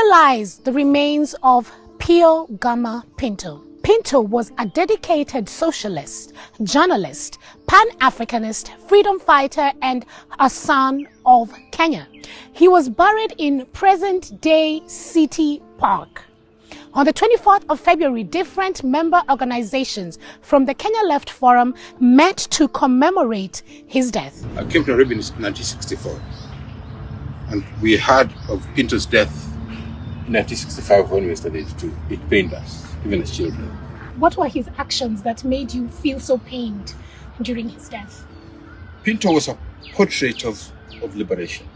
lies the remains of Pio Gama Pinto. Pinto was a dedicated socialist, journalist, Pan-Africanist, freedom fighter, and a son of Kenya. He was buried in present-day City Park. On the 24th of February, different member organizations from the Kenya Left Forum met to commemorate his death. I came to Nairobi in 1964, and we heard of Pinto's death in 1965 when we studied too. It pained us, even as children. What were his actions that made you feel so pained during his death? Pinto was a portrait of liberation.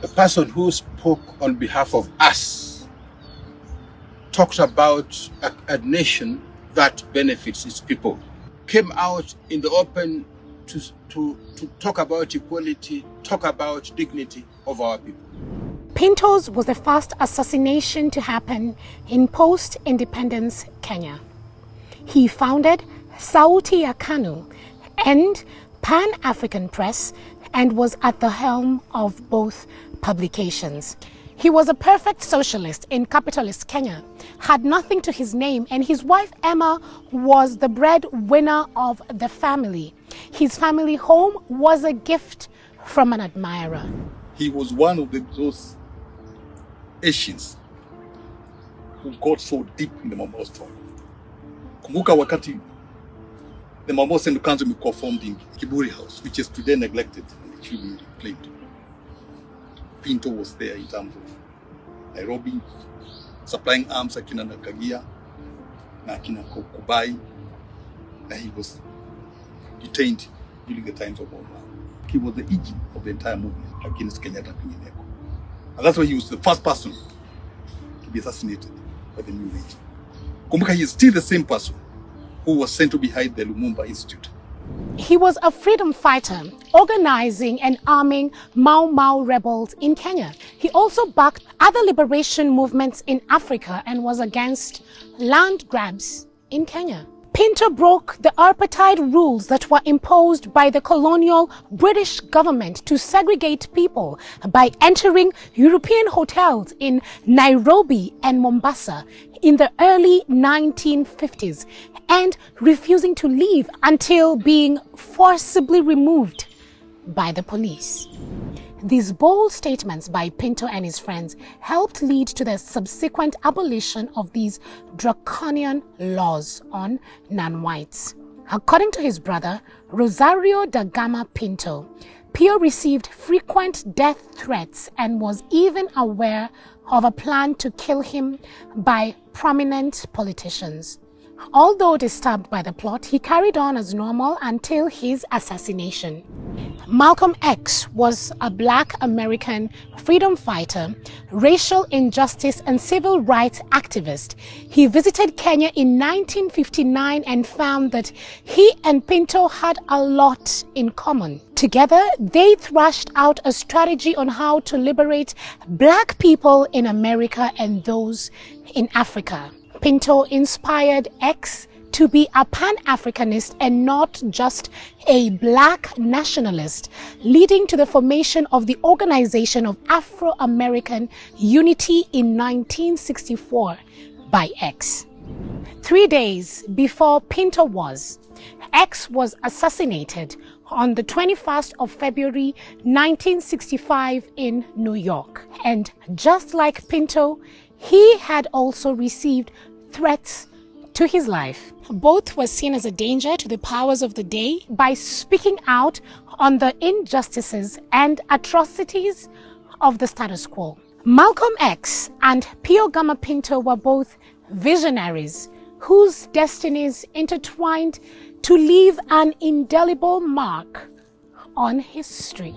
A person who spoke on behalf of us, talked about a nation that benefits its people, came out in the open to talk about equality, talk about dignity of our people. Pinto's was the first assassination to happen in post-independence Kenya. He founded Sauti ya KANU and Pan-African Press and was at the helm of both publications. He was a perfect socialist in capitalist Kenya, had nothing to his name, and his wife Emma was the breadwinner of the family. His family home was a gift from an admirer. He was one of those Asians who got so deep in the Mambo struggle. Kumbuka wakati the Mambo Central Council was formed in Kiburi House, which is today neglected and it should be reclaimed. Pinto was there in terms of Nairobi, supplying arms akina Nakagia, na akina Kubai, and he was detained during the times of World War. He was the agent of the entire movement against Kenyatta Pingineko. And that's why he was the first person to be assassinated by the new regime. Kumbuka, he is still the same person who was sent to be hide the Lumumba Institute. He was a freedom fighter, organizing and arming Mau Mau rebels in Kenya. He also backed other liberation movements in Africa and was against land grabs in Kenya. Pinto broke the apartheid rules that were imposed by the colonial British government to segregate people by entering European hotels in Nairobi and Mombasa in the early 1950s and refusing to leave until being forcibly removed by the police. These bold statements by Pinto and his friends helped lead to the subsequent abolition of these draconian laws on non-whites. According to his brother, Rosario da Gama Pinto, Pio received frequent death threats and was even aware of a plan to kill him by prominent politicians. Although disturbed by the plot, he carried on as normal until his assassination. Malcolm X was a Black American freedom fighter, racial injustice and civil rights activist. He visited Kenya in 1959 and found that he and Pinto had a lot in common. Together, they thrashed out a strategy on how to liberate Black people in America and those in Africa. Pinto inspired X to be a Pan-Africanist and not just a Black nationalist, leading to the formation of the Organization of Afro-American Unity in 1964 by X. 3 days before Pinto X was assassinated on the 21st of February 1965 in New York. And just like Pinto, he had also received threats to his life. Both were seen as a danger to the powers of the day by speaking out on the injustices and atrocities of the status quo. Malcolm X and Pio Gama Pinto were both visionaries whose destinies intertwined to leave an indelible mark on history.